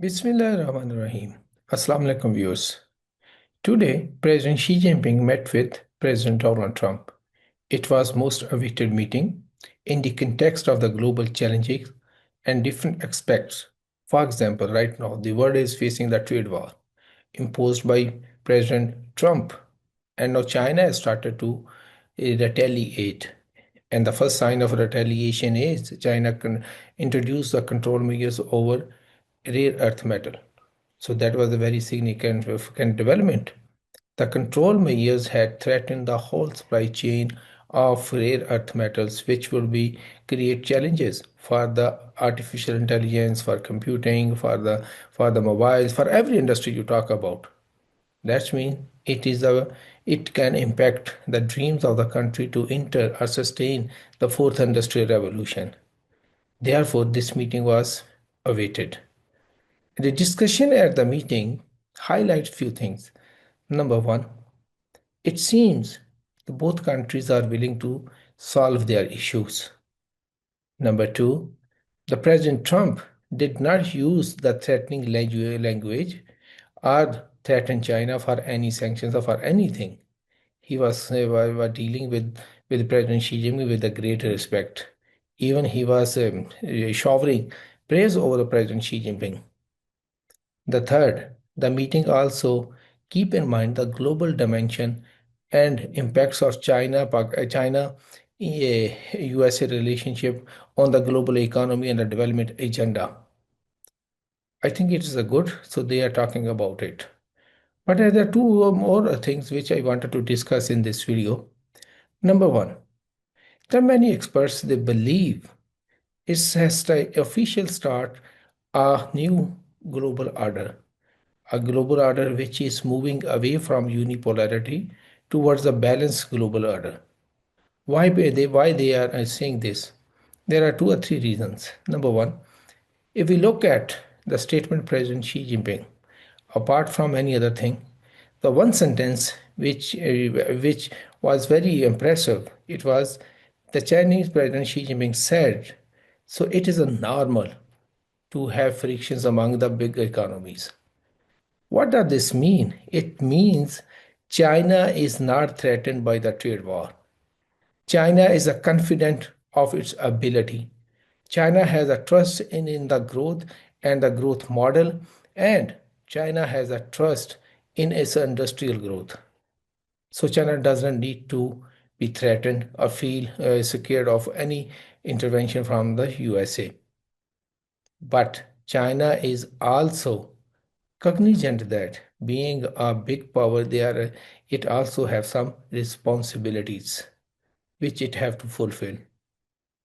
Bismillahirrahmanirrahim. Assalamu alaikum viewers. Today, President Xi Jinping met with President Donald Trump. It was most awaited meeting in the context of the global challenges and different aspects. For example, right now, the world is facing the trade war imposed by President Trump, and now China has started to retaliate. And the first sign of retaliation is China can introduce the control measures over rare earth metal. So that was a very significant development. The control measures had threatened the whole supply chain of rare earth metals, which would be create challenges for the artificial intelligence, for computing, for the mobiles, for every industry you talk about. That means it can impact the dreams of the country to enter or sustain the fourth industrial revolution. Therefore, this meeting was awaited. The discussion at the meeting highlights few things. Number one, it seems both countries are willing to solve their issues. Number two, the President Trump did not use the threatening language or threaten China for any sanctions or for anything. He was dealing with President Xi Jinping with a great respect. Even he was showering praise over the President Xi Jinping. The third, the meeting also keep in mind the global dimension and impacts of China USA relationship on the global economy and the development agenda. I think it is a good, so they are talking about it. But there are two more things which I wanted to discuss in this video. Number one, there are many experts they believe it has to official start a new global order, a global order which is moving away from unipolarity towards a balanced global order. Why they are saying this? There are two or three reasons. Number one, if we look at the statement President Xi Jinping, apart from any other thing, the one sentence which was very impressive, it was the Chinese President Xi Jinping said, so it is a normal to have frictions among the big economies. What does this mean? It means China is not threatened by the trade war. China is a confident of its ability. China has a trust in the growth and the growth model, and China has a trust in its industrial growth. So China doesn't need to be threatened or feel scared of any intervention from the USA. But China is also cognizant that being a big power, it also have some responsibilities which it have to fulfill.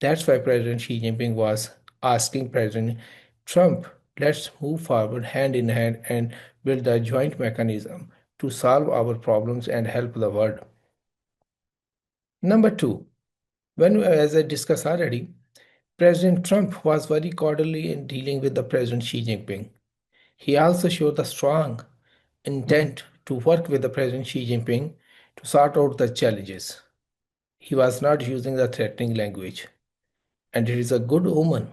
That's why President Xi Jinping was asking President Trump, let's move forward hand in hand and build a joint mechanism to solve our problems and help the world. Number two, as I discussed already, President Trump was very cordially in dealing with the President Xi Jinping. He also showed a strong intent to work with the President Xi Jinping to sort out the challenges. He was not using the threatening language. And it is a good omen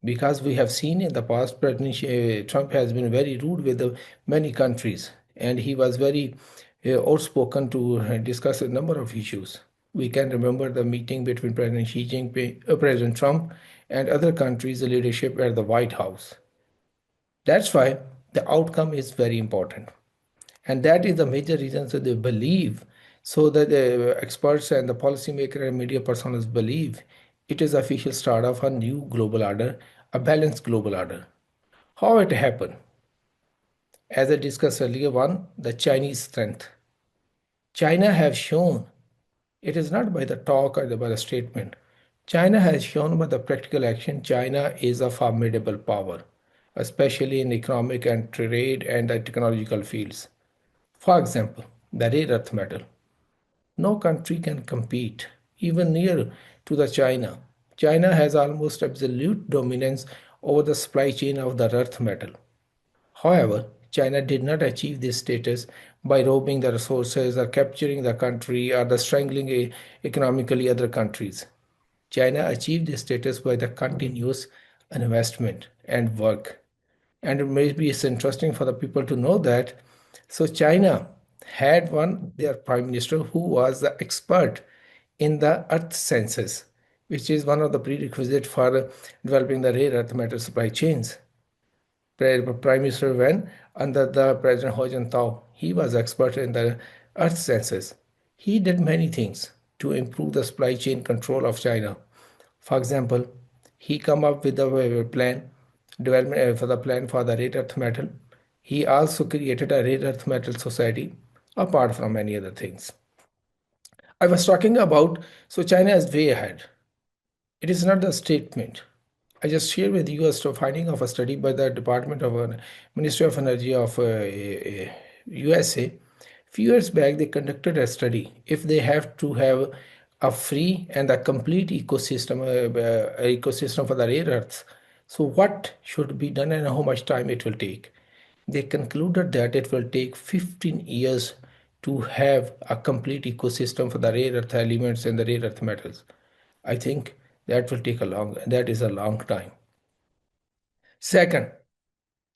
because we have seen in the past President Trump has been very rude with many countries and he was very outspoken to discuss a number of issues. We can remember the meeting between President Xi Jinping, President Trump, and other countries' leadership at the White House. That's why the outcome is very important. And that is the major reason that they believe, so that the experts and the policymaker and media personals believe it is official start of a new global order, a balanced global order. How it happened? As I discussed earlier, one, the Chinese strength. China have shown it is not by the talk or by the statement. China has shown by the practical action China is a formidable power, especially in economic and trade and the technological fields. For example, the rare earth metal. No country can compete even near to the China. China has almost absolute dominance over the supply chain of the earth metal. However, China did not achieve this status by robbing the resources or capturing the country or the strangling economically other countries. China achieved this status by the continuous investment and work. And maybe it's interesting for the people to know that. So China had one their prime minister who was the expert in the earth sciences, which is one of the prerequisites for developing the rare earth metal supply chains. Prime Minister Wen under the President Ho Jintao, he was expert in the earth sciences. He did many things to improve the supply chain control of China. For example, he come up with a plan development for the plan for the rare earth metal. He also created a rare earth metal society, apart from many other things. I was talking about so China is way ahead. It is not the statement. I just shared with you a finding of a study by the Department of Ministry of Energy of USA. Few years back, they conducted a study. If they have to have a free and a complete ecosystem for the rare earths, so what should be done and how much time it will take? They concluded that it will take 15 years to have a complete ecosystem for the rare earth elements and the rare earth metals. I think that is a long time. Second,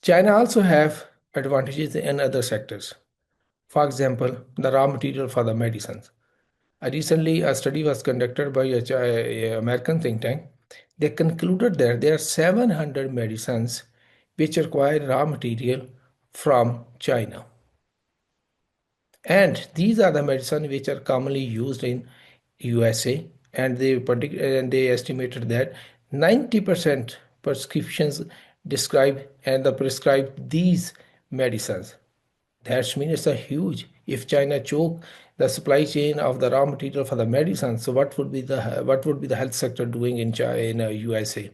China also have advantages in other sectors. For example, the raw material for the medicines. Recently, a study was conducted by a American think tank. They concluded that there are 700 medicines which require raw material from China. And these are the medicines which are commonly used in USA, and they estimated that 90% prescriptions describe and the prescribe these medicines. That means it's a huge. If China choke the supply chain of the raw material for the medicine, so what would be the health sector doing in China, in USA?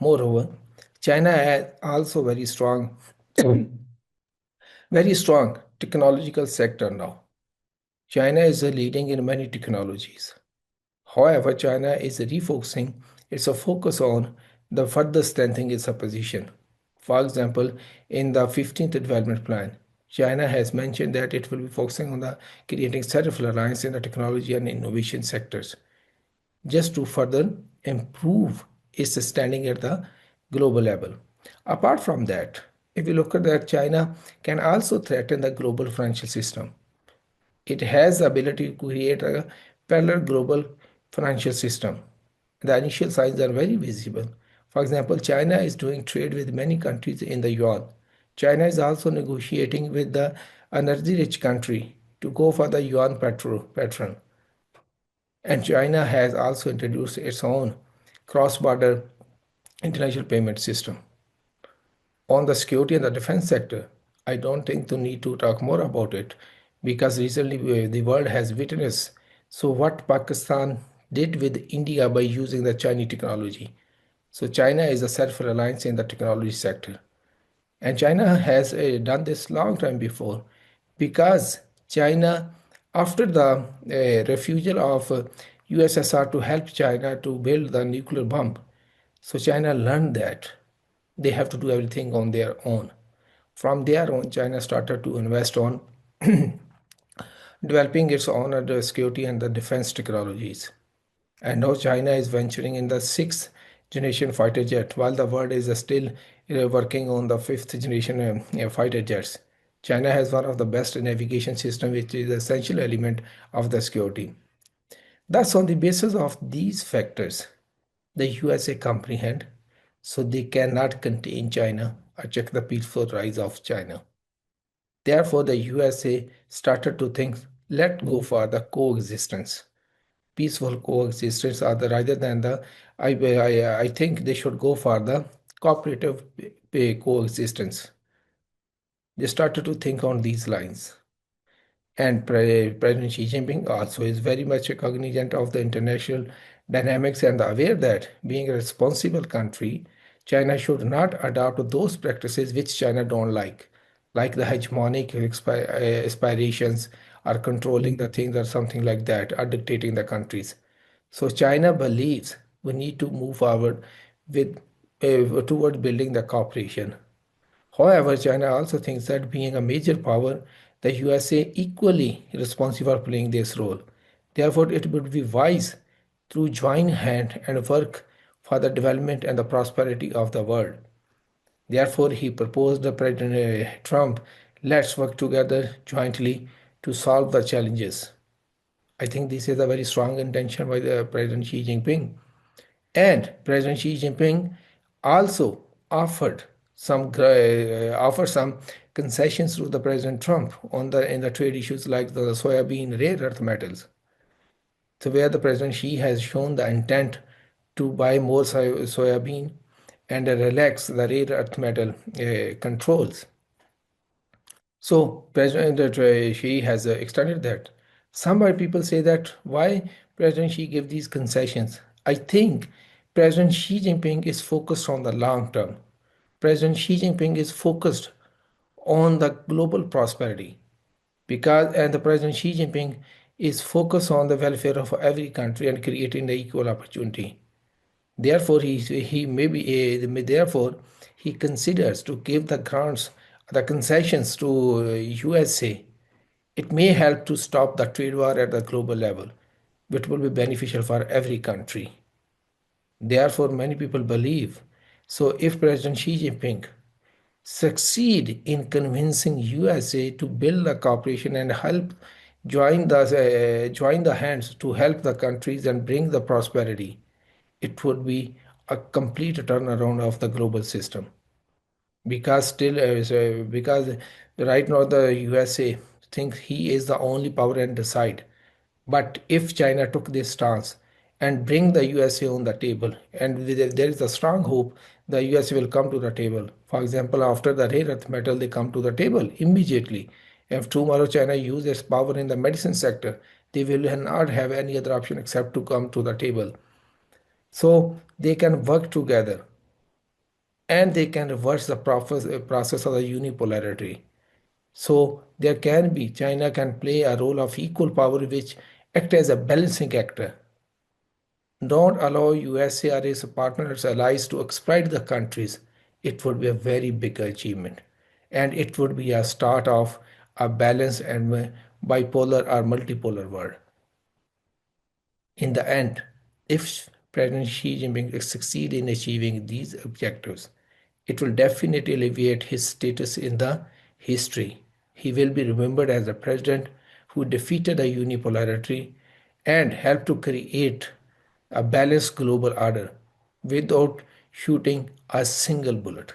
Moreover, China has also very strong technological sector now. China is leading in many technologies. However, China is refocusing its focus on the further strengthening its position. For example, in the 15th Development Plan, China has mentioned that it will be focusing on the creating several alliances in the technology and innovation sectors, just to further improve its standing at the global level. Apart from that, if you look at that, China can also threaten the global financial system. It has the ability to create a parallel global financial system. The initial signs are very visible. For example, China is doing trade with many countries in the yuan. China is also negotiating with the energy-rich country to go for the yuan patron. And China has also introduced its own cross-border international payment system. On the security and the defense sector, I don't think to need to talk more about it because recently the world has witnessed so what Pakistan did with India by using the Chinese technology. So China is a self-reliance in the technology sector. And China has done this long time before because China, after the refusal of USSR to help China to build the nuclear bomb, so China learned that they have to do everything on their own. From there on, China started to invest on developing its own security and the defense technologies. And now China is venturing in the sixth generation fighter jet, while the world is still working on the fifth generation fighter jets. China has one of the best navigation system, which is an essential element of the security. Thus, on the basis of these factors, the USA comprehend, so they cannot contain China or check the peaceful rise of China. Therefore, the USA started to think, let go for the coexistence. Peaceful coexistence are the rather than the I think they should go for the cooperative coexistence. They started to think on these lines. And President Xi Jinping also is very much cognizant of the international dynamics and aware that being a responsible country, China should not adopt those practices which China don't like the hegemonic aspirations or controlling the things or something like that, or dictating the countries. So China believes we need to move forward with toward building the cooperation. However, China also thinks that being a major power, the USA equally responsible for playing this role. Therefore, it would be wise to join hand and work for the development and the prosperity of the world. Therefore, he proposed to President Trump, let's work together jointly to solve the challenges. I think this is a very strong intention by the President Xi Jinping. And President Xi Jinping also offered offered some concessions to the President Trump on the in the trade issues like the soybean rare earth metals. So where the President Xi has shown the intent to buy more soybean and relax the rare earth metal controls. So President Xi has extended that. Some people say that why President Xi give these concessions. I think President Xi Jinping is focused on the long term. President Xi Jinping is focused on the global prosperity because and the President Xi Jinping is focused on the welfare of every country and creating the equal opportunity. Therefore, therefore he considers to give the grants, the concessions to USA. It may help to stop the trade war at the global level, which will be beneficial for every country. Therefore, many people believe. So, if President Xi Jinping succeed in convincing USA to build a cooperation and help join the hands to help the countries and bring the prosperity, it would be a complete turnaround of the global system because because right now the USA thinks he is the only power and decide. But if China took this stance and bring the USA on the table, and there is a strong hope the USA will come to the table. For example, after the rare earth metal, they come to the table immediately. If tomorrow China uses its power in the medicine sector, they will not have any other option except to come to the table. So they can work together and they can reverse the process of the unipolarity. So there can be, China can play a role of equal power which act as a balancing actor. Don't allow USA or its partners, allies to exploit the countries. It would be a very big achievement. And it would be a start of a balanced and bipolar or multipolar world. In the end, if President Xi Jinping succeed in achieving these objectives, it will definitely alleviate his status in the history. He will be remembered as the president who defeated the unipolarity and helped to create a balanced global order without shooting a single bullet.